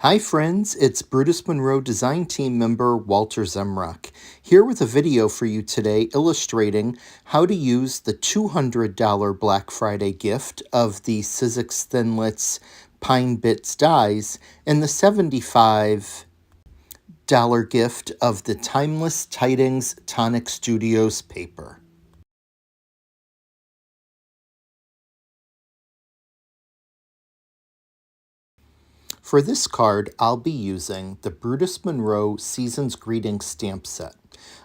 Hi friends, it's Brutus Monroe design team member Walter Zemrock here with a video for you today illustrating how to use the $200 Black Friday gift of the Sizzix Thinlits Pine Bits dies and the $75 gift of the Timeless Tidings Tonic Studios paper. For this card, I'll be using the Brutus Monroe Season's Greetings stamp set.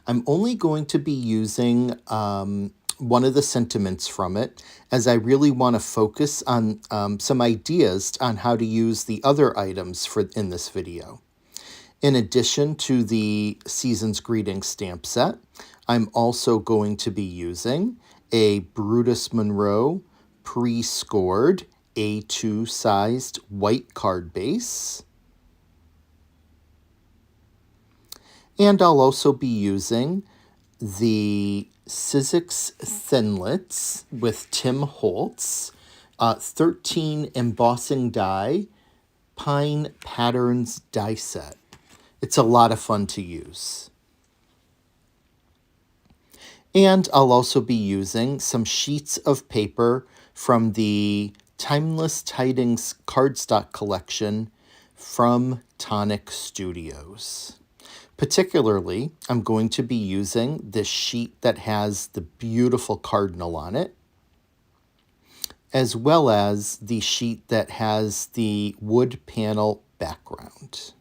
I'm only going to be using one of the sentiments from it, as I really want to focus on some ideas on how to use the other items in this video. In addition to the Season's Greetings stamp set, I'm also going to be using a Brutus Monroe pre-scored A2 sized white card base. And I'll also be using the Sizzix Thinlits with Tim Holtz 13 embossing die Pine Patterns die set. It's a lot of fun to use. And I'll also be using some sheets of paper from the Timeless Tidings cardstock collection from Tonic Studios. Particularly, I'm going to be using this sheet that has the beautiful cardinal on it, as well as the sheet that has the wood panel background.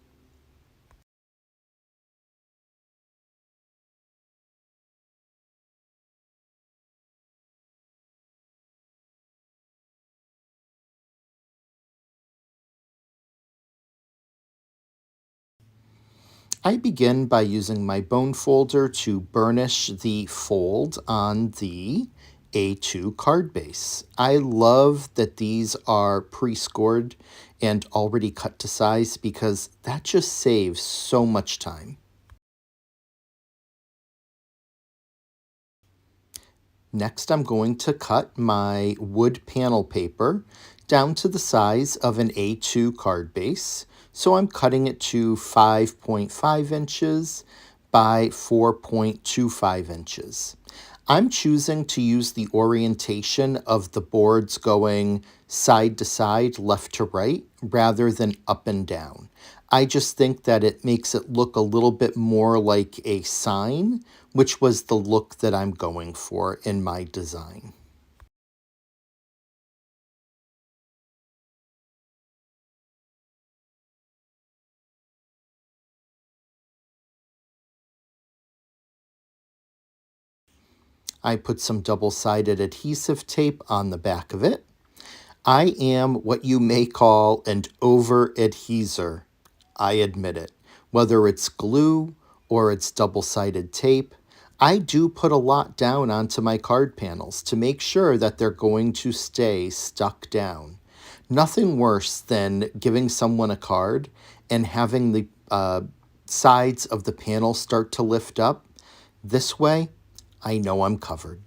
I begin by using my bone folder to burnish the fold on the A2 card base. I love that these are pre-scored and already cut to size because that just saves so much time. Next, I'm going to cut my wood panel paper down to the size of an A2 card base. So I'm cutting it to 5.5 inches by 4.25 inches. I'm choosing to use the orientation of the boards going side to side, left to right, rather than up and down. I just think that it makes it look a little bit more like a sign, which was the look that I'm going for in my design. I put some double-sided adhesive tape on the back of it. I am what you may call an over-adheser. I admit it. Whether it's glue or it's double-sided tape, I do put a lot down onto my card panels to make sure that they're going to stay stuck down. Nothing worse than giving someone a card and having the sides of the panel start to lift up. This way, I know I'm covered.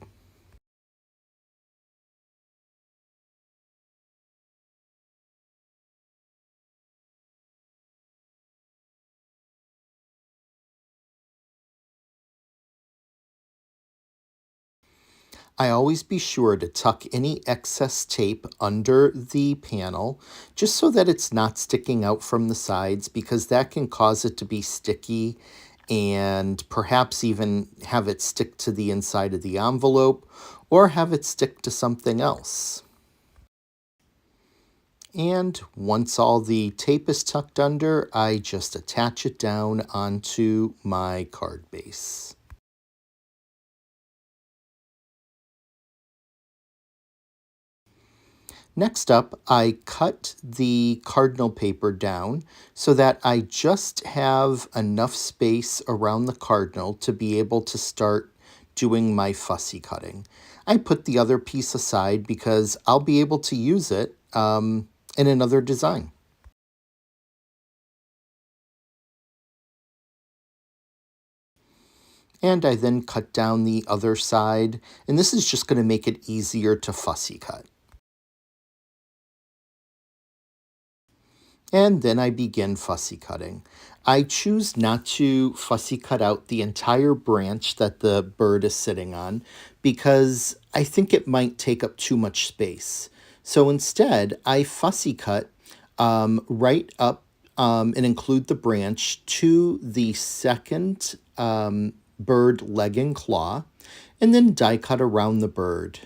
I always be sure to tuck any excess tape under the panel just so that it's not sticking out from the sides, because that can cause it to be sticky and perhaps even have it stick to the inside of the envelope or have it stick to something else. And once all the tape is tucked under, I just attach it down onto my card base. Next up, I cut the cardinal paper down so that I just have enough space around the cardinal to be able to start doing my fussy cutting. I put the other piece aside because I'll be able to use it in another design. And I then cut down the other side, and this is just going to make it easier to fussy cut. And then I begin fussy cutting. I choose not to fussy cut out the entire branch that the bird is sitting on because I think it might take up too much space. So instead, I fussy cut right up and include the branch to the second bird leg and claw, and then die cut around the bird.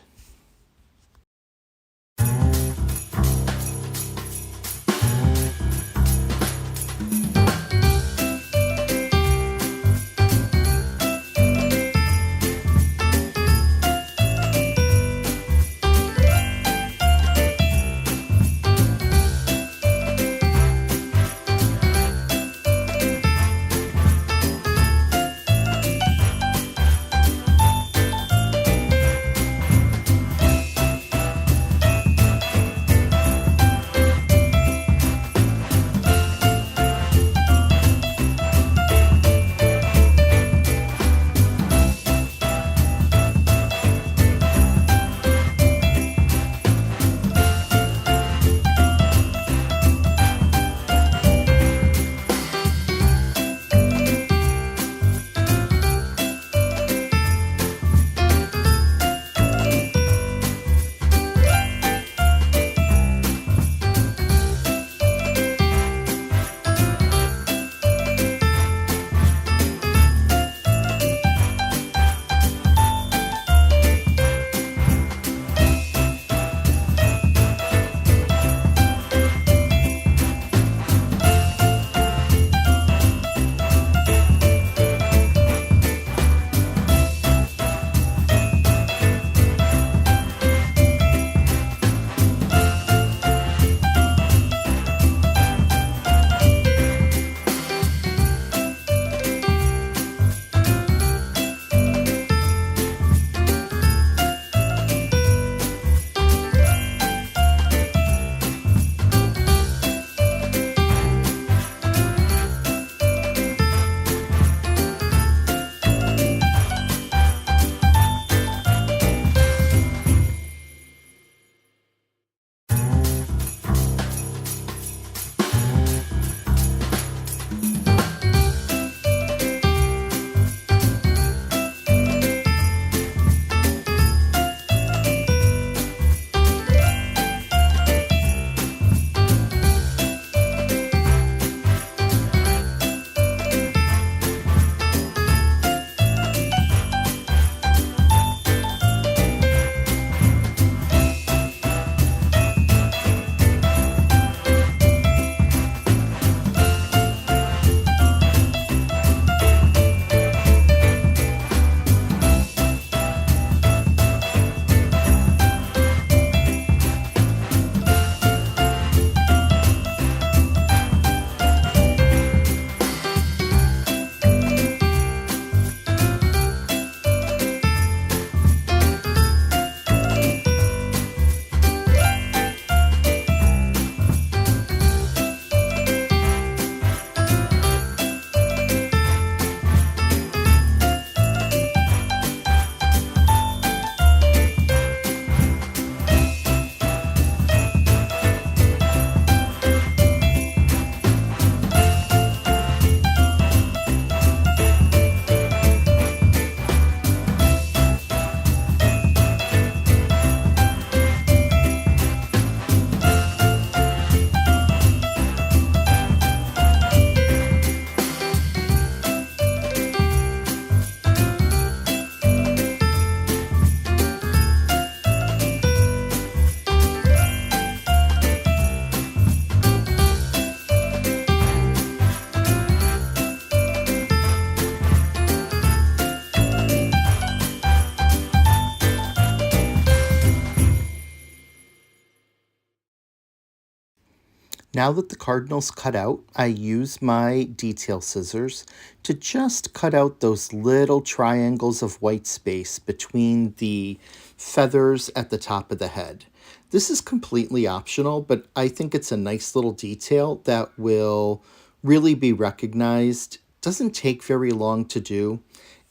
Now that the cardinal's cut out, I use my detail scissors to just cut out those little triangles of white space between the feathers at the top of the head. This is completely optional, but I think it's a nice little detail that will really be recognized, doesn't take very long to do,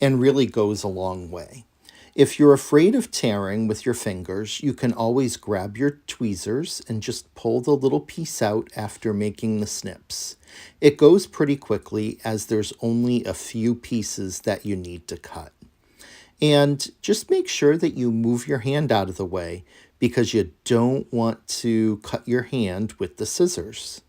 and really goes a long way. If you're afraid of tearing with your fingers, you can always grab your tweezers and just pull the little piece out after making the snips. It goes pretty quickly as there's only a few pieces that you need to cut. And just make sure that you move your hand out of the way because you don't want to cut your hand with the scissors.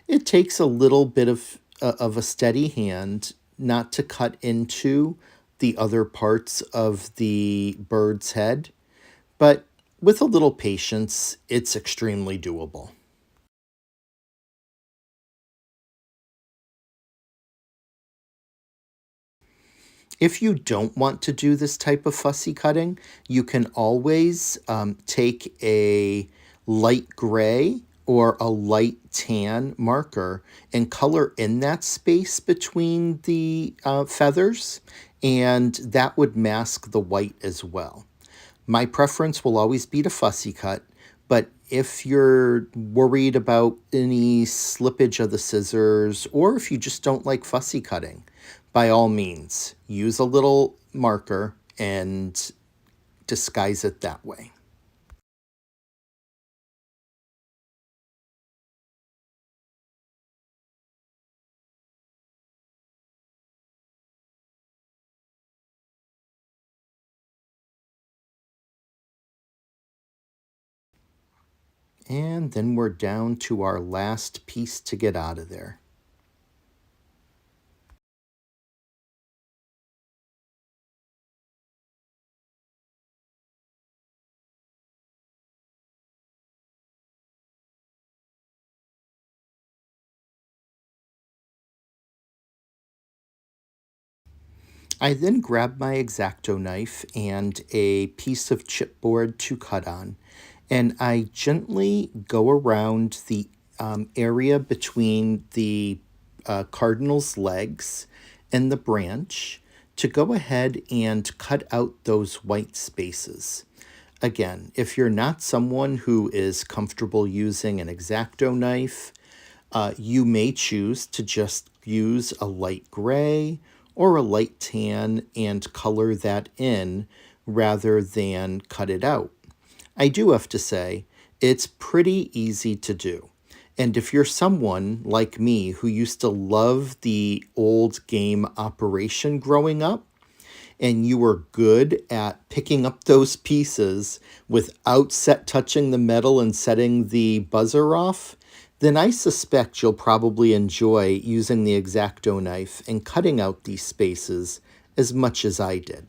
It takes a little bit of a steady hand not to cut into the other parts of the bird's head, but with a little patience, it's extremely doable. If you don't want to do this type of fussy cutting, you can always take a light gray or a light tan marker and color in that space between the feathers, and that would mask the white as well. My preference will always be to fussy cut, but if you're worried about any slippage of the scissors, or if you just don't like fussy cutting, by all means, use a little marker and disguise it that way. And then we're down to our last piece to get out of there. I then grab my X-Acto knife and a piece of chipboard to cut on, and I gently go around the area between the cardinal's legs and the branch to go ahead and cut out those white spaces. Again, if you're not someone who is comfortable using an X-Acto knife, you may choose to just use a light gray or a light tan and color that in rather than cut it out. I do have to say, it's pretty easy to do. And if you're someone like me who used to love the old game Operation growing up, and you were good at picking up those pieces without touching the metal and setting the buzzer off, then I suspect you'll probably enjoy using the X-Acto knife and cutting out these spaces as much as I did.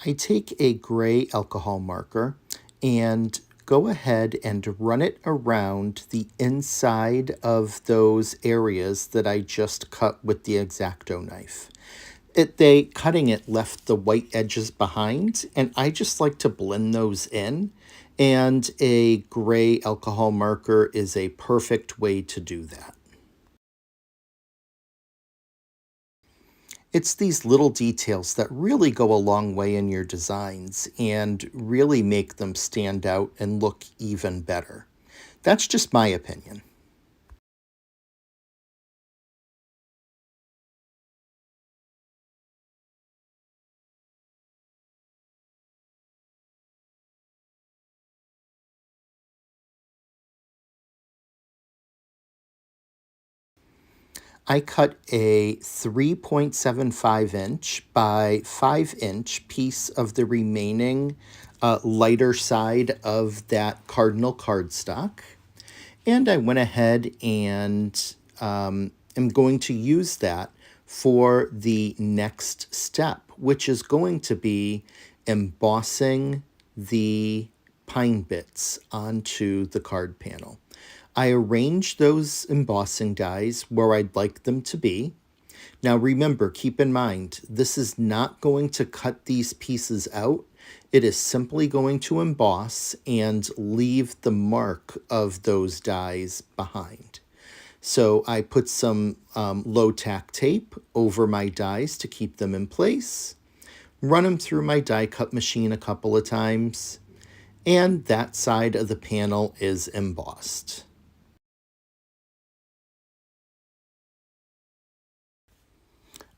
I take a gray alcohol marker and go ahead and run it around the inside of those areas that I just cut with the X-Acto knife. Cutting it left the white edges behind, and I just like to blend those in, and a gray alcohol marker is a perfect way to do that. It's these little details that really go a long way in your designs and really make them stand out and look even better. That's just my opinion. I cut a 3.75 inch by 5 inch piece of the remaining lighter side of that cardinal cardstock. And I went ahead and am going to use that for the next step, which is going to be embossing the pine bits onto the card panel. I arranged those embossing dies where I'd like them to be. Now remember, keep in mind, this is not going to cut these pieces out. It is simply going to emboss and leave the mark of those dies behind. So I put some low tack tape over my dies to keep them in place, run them through my die cut machine a couple of times, and that side of the panel is embossed.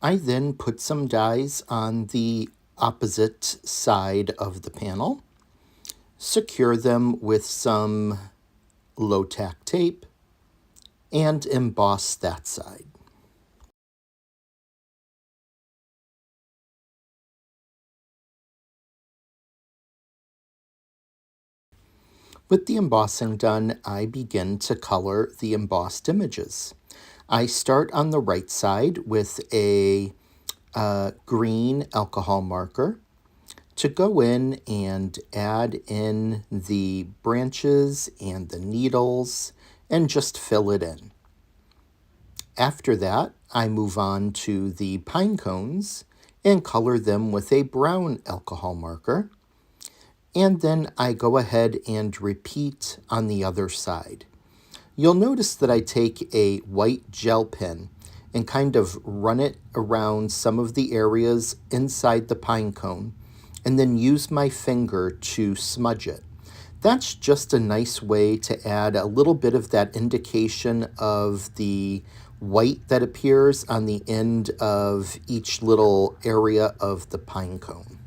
I then put some dies on the opposite side of the panel, secure them with some low tack tape, and emboss that side. With the embossing done, I begin to color the embossed images. I start on the right side with a green alcohol marker to go in and add in the branches and the needles and just fill it in. After that, I move on to the pine cones and color them with a brown alcohol marker. And then I go ahead and repeat on the other side. You'll notice that I take a white gel pen and kind of run it around some of the areas inside the pine cone and then use my finger to smudge it. That's just a nice way to add a little bit of that indication of the white that appears on the end of each little area of the pine cone.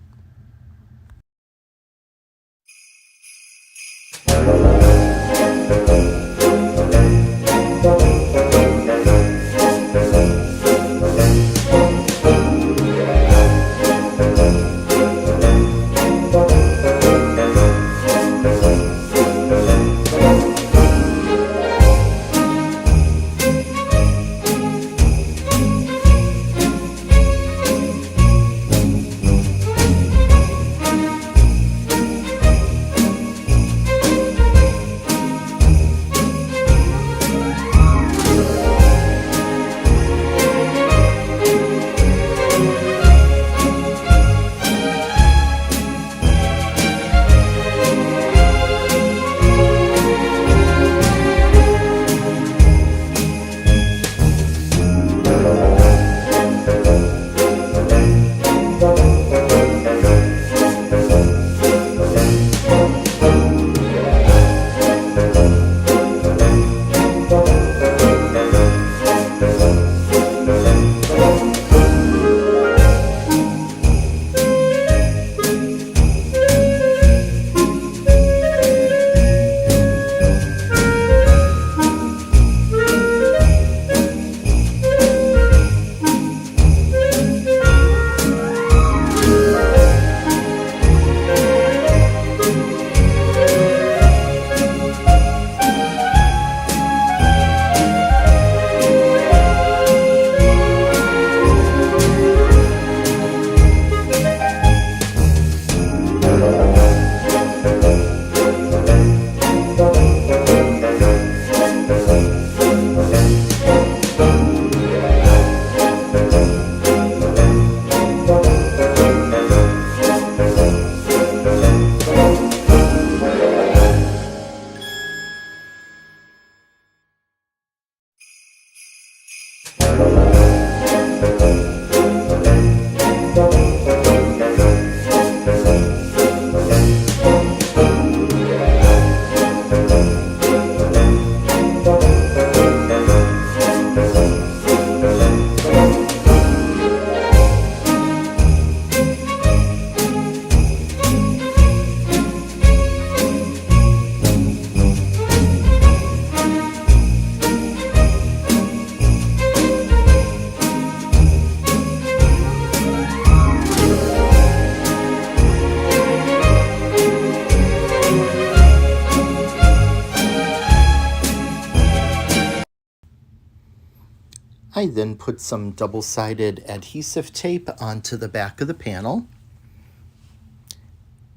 I then put some double-sided adhesive tape onto the back of the panel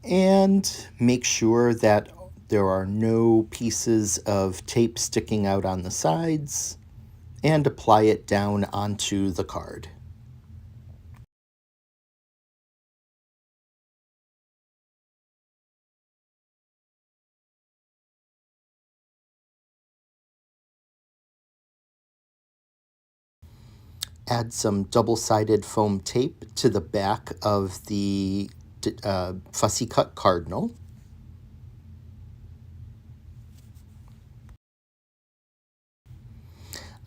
and make sure that there are no pieces of tape sticking out on the sides, and apply it down onto the card. Add some double-sided foam tape to the back of the fussy cut cardinal.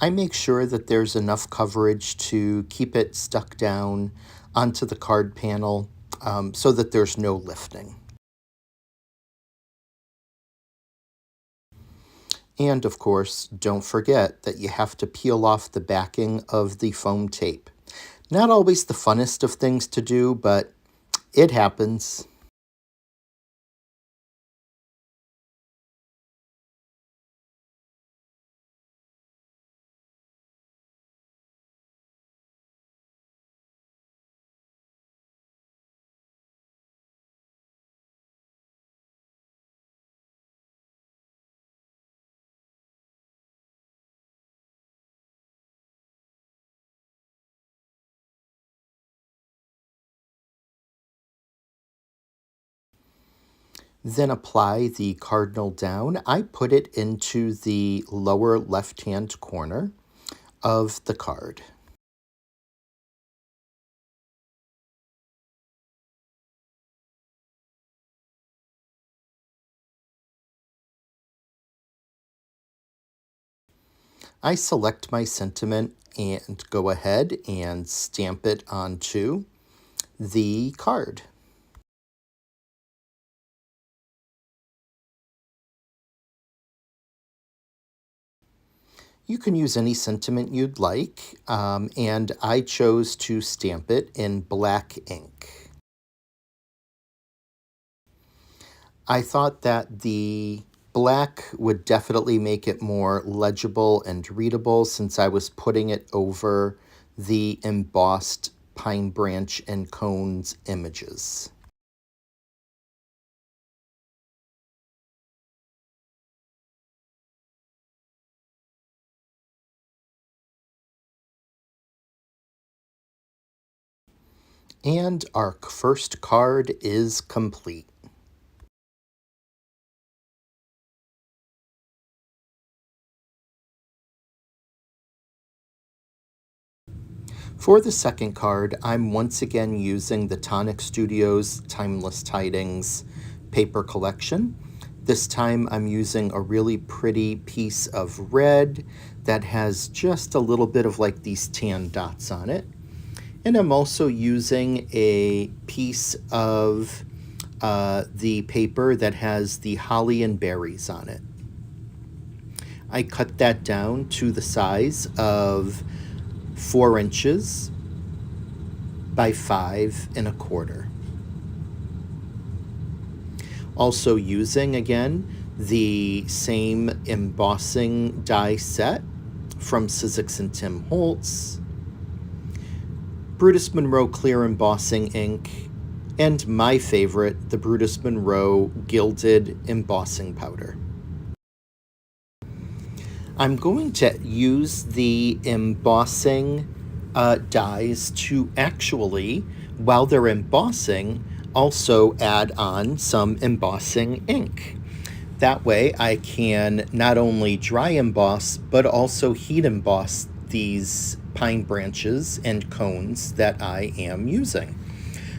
I make sure that there's enough coverage to keep it stuck down onto the card panel so that there's no lifting. And of course, don't forget that you have to peel off the backing of the foam tape. Not always the funnest of things to do, but it happens. Then apply the cardinal down. I put it into the lower left-hand corner of the card. I select my sentiment and go ahead and stamp it onto the card. You can use any sentiment you'd like, and I chose to stamp it in black ink. I thought that the black would definitely make it more legible and readable since I was putting it over the embossed pine branch and cones images. And our first card is complete. For the second card, I'm once again using the Tonic Studios Timeless Tidings paper collection. This time I'm using a really pretty piece of red that has just a little bit of like these tan dots on it. And I'm also using a piece of the paper that has the holly and berries on it. I cut that down to the size of 4 inches by 5 1/4. Also using, again, the same embossing die set from Sizzix and Tim Holtz, Brutus Monroe Clear Embossing Ink, and my favorite, the Brutus Monroe Gilded Embossing Powder. I'm going to use the embossing dies to actually, while they're embossing, also add on some embossing ink. That way I can not only dry emboss, but also heat emboss these pine branches and cones that I am using.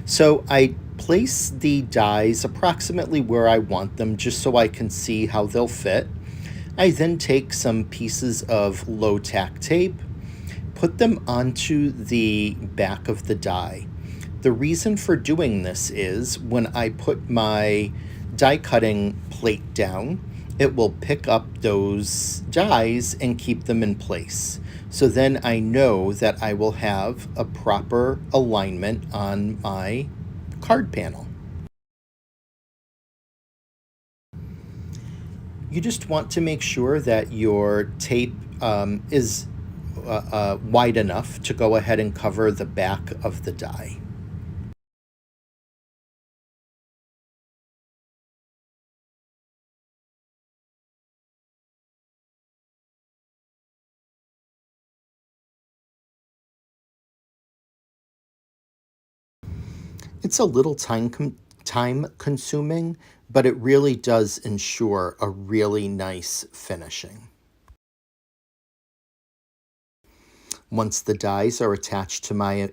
So I place the dies approximately where I want them just so I can see how they'll fit. I then take some pieces of low tack tape, put them onto the back of the die. The reason for doing this is when I put my die cutting plate down, it will pick up those dies and keep them in place. So then I know that I will have a proper alignment on my card panel. You just want to make sure that your tape is wide enough to go ahead and cover the back of the die. It's a little time consuming, but it really does ensure a really nice finishing. Once the dies are attached to my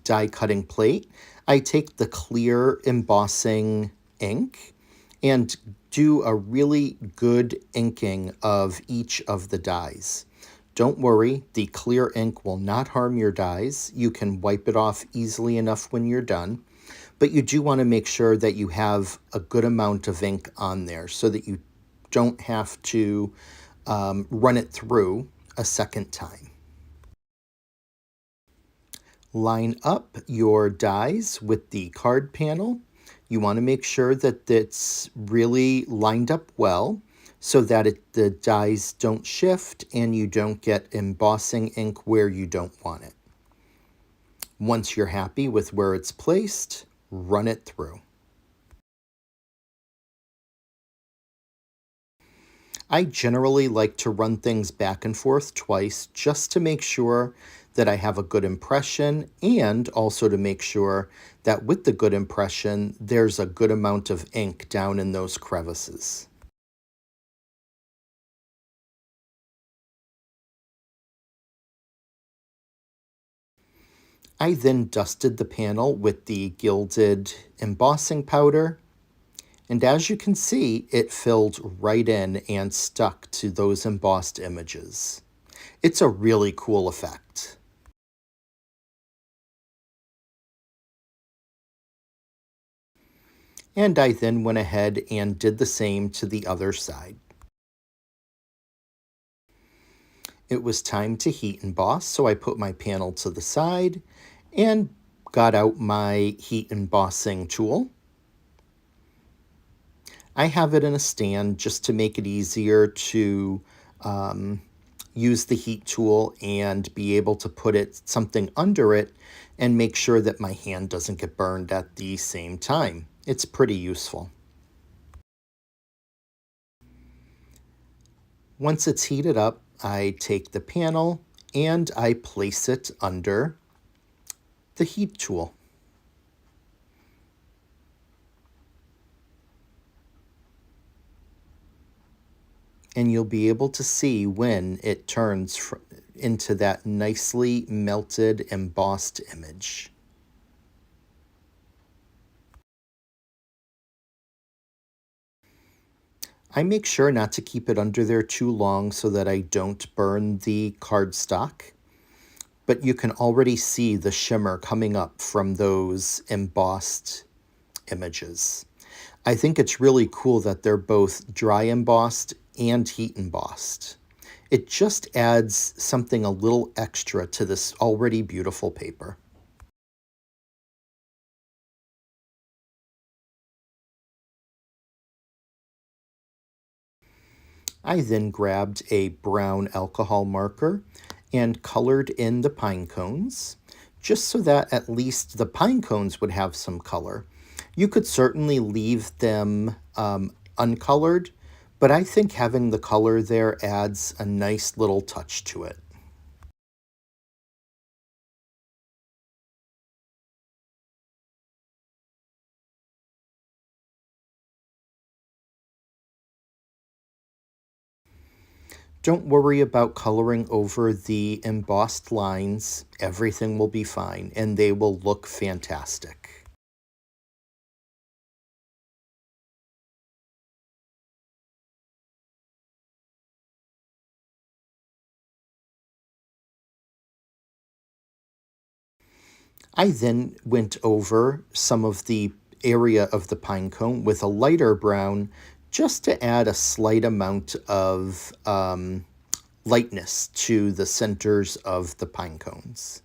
die cutting plate, I take the clear embossing ink and do a really good inking of each of the dies. Don't worry, the clear ink will not harm your dies. You can wipe it off easily enough when you're done, but you do want to make sure that you have a good amount of ink on there so that you don't have to run it through a second time. Line up your dies with the card panel. You want to make sure that it's really lined up well so that the dies don't shift and you don't get embossing ink where you don't want it. Once you're happy with where it's placed, run it through. I generally like to run things back and forth twice just to make sure that I have a good impression and also to make sure that with the good impression, there's a good amount of ink down in those crevices. I then dusted the panel with the gilded embossing powder, and as you can see, it filled right in and stuck to those embossed images. It's a really cool effect. And I then went ahead and did the same to the other side. It was time to heat emboss, so I put my panel to the side and got out my heat embossing tool. I have it in a stand just to make it easier to um, use the heat tool and be able to put something under it and make sure that my hand doesn't get burned at the same time. It's pretty useful. Once it's heated up, I take the panel and I place it under the heat tool. And you'll be able to see when it turns into that nicely melted, embossed image. I make sure not to keep it under there too long so that I don't burn the cardstock, but you can already see the shimmer coming up from those embossed images. I think it's really cool that they're both dry embossed and heat embossed. It just adds something a little extra to this already beautiful paper. I then grabbed a brown alcohol marker and colored in the pine cones, just so that at least the pine cones would have some color. You could certainly leave them uncolored, but I think having the color there adds a nice little touch to it. Don't worry about coloring over the embossed lines. Everything will be fine and they will look fantastic. I then went over some of the area of the pine cone with a lighter brown just to add a slight amount of lightness to the centers of the pine cones.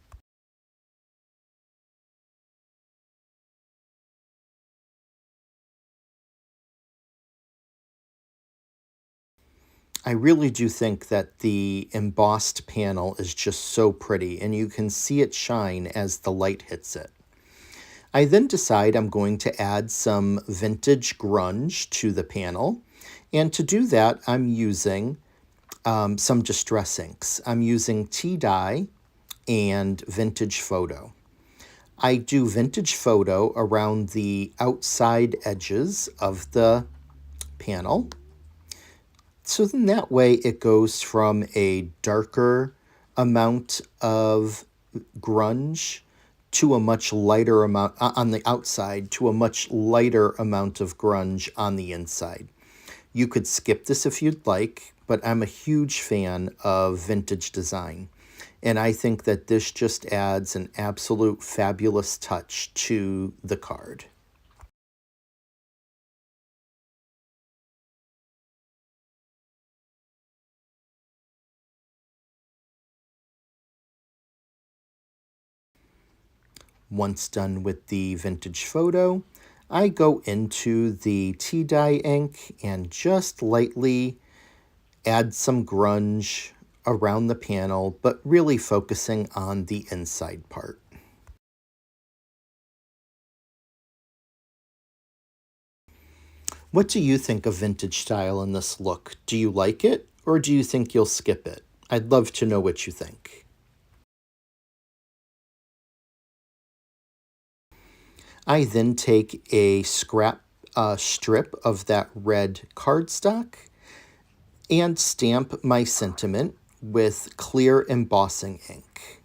I really do think that the embossed panel is just so pretty, and you can see it shine as the light hits it. I then decide I'm going to add some vintage grunge to the panel, and to do that, I'm using some distress inks. I'm using Tea Dye and Vintage Photo. I do Vintage Photo around the outside edges of the panel. So then that way it goes from a darker amount of grunge to a much lighter amount on the outside to a much lighter amount of grunge on the inside. You could skip this if you'd like, but I'm a huge fan of vintage design. And I think that this just adds an absolute fabulous touch to the card. Once done with the vintage photo, I go into the tea dye ink and just lightly add some grunge around the panel, but really focusing on the inside part. What do you think of vintage style in this look? Do you like it, or do you think you'll skip it? I'd love to know what you think. I then take a scrap strip of that red cardstock and stamp my sentiment with clear embossing ink.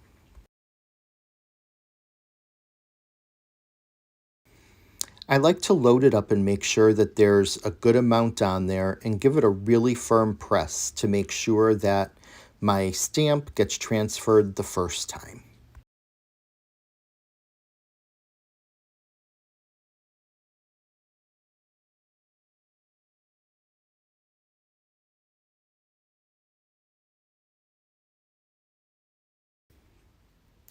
I like to load it up and make sure that there's a good amount on there and give it a really firm press to make sure that my stamp gets transferred the first time.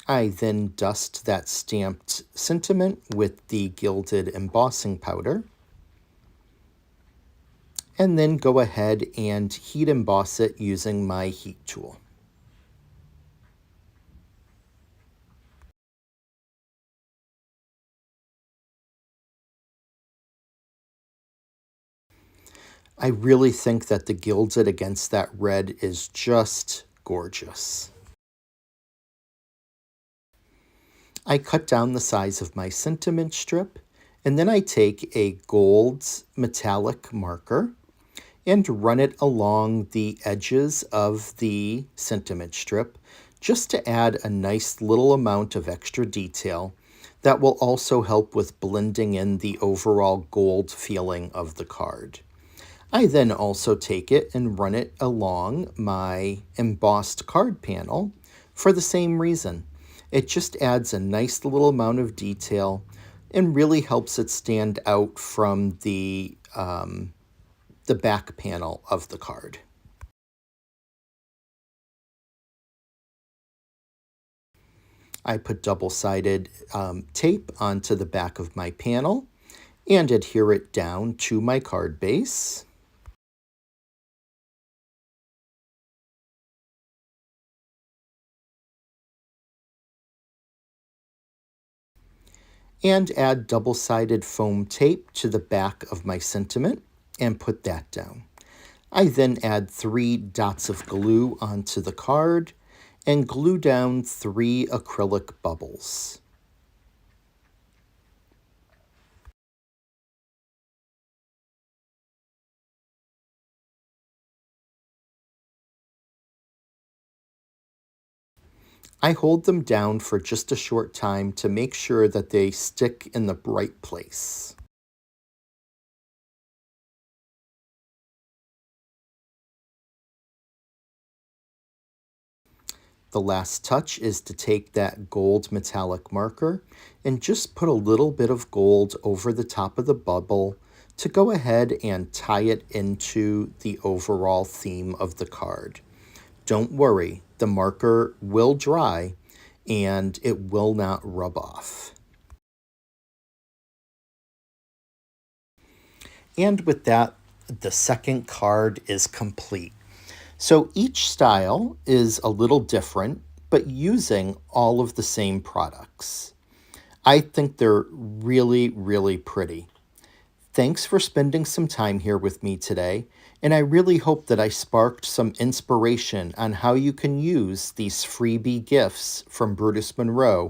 I then dust that stamped sentiment with the gilded embossing powder, and then go ahead and heat emboss it using my heat tool. I really think that the gilded against that red is just gorgeous. I cut down the size of my sentiment strip, and then I take a gold metallic marker and run it along the edges of the sentiment strip just to add a nice little amount of extra detail that will also help with blending in the overall gold feeling of the card. I then also take it and run it along my embossed card panel for the same reason. It just adds a nice little amount of detail and really helps it stand out from the back panel of the card. I put double-sided tape onto the back of my panel and adhere it down to my card base. And add double-sided foam tape to the back of my sentiment and put that down. I then add 3 dots of glue onto the card and glue down 3 acrylic bubbles. I hold them down for just a short time to make sure that they stick in the right place. The last touch is to take that gold metallic marker and just put a little bit of gold over the top of the bubble to go ahead and tie it into the overall theme of the card. Don't worry, the marker will dry and it will not rub off. And with that, the second card is complete. So each style is a little different, but using all of the same products. I think they're really, really pretty. Thanks for spending some time here with me today, and I really hope that I sparked some inspiration on how you can use these freebie gifts from Brutus Monroe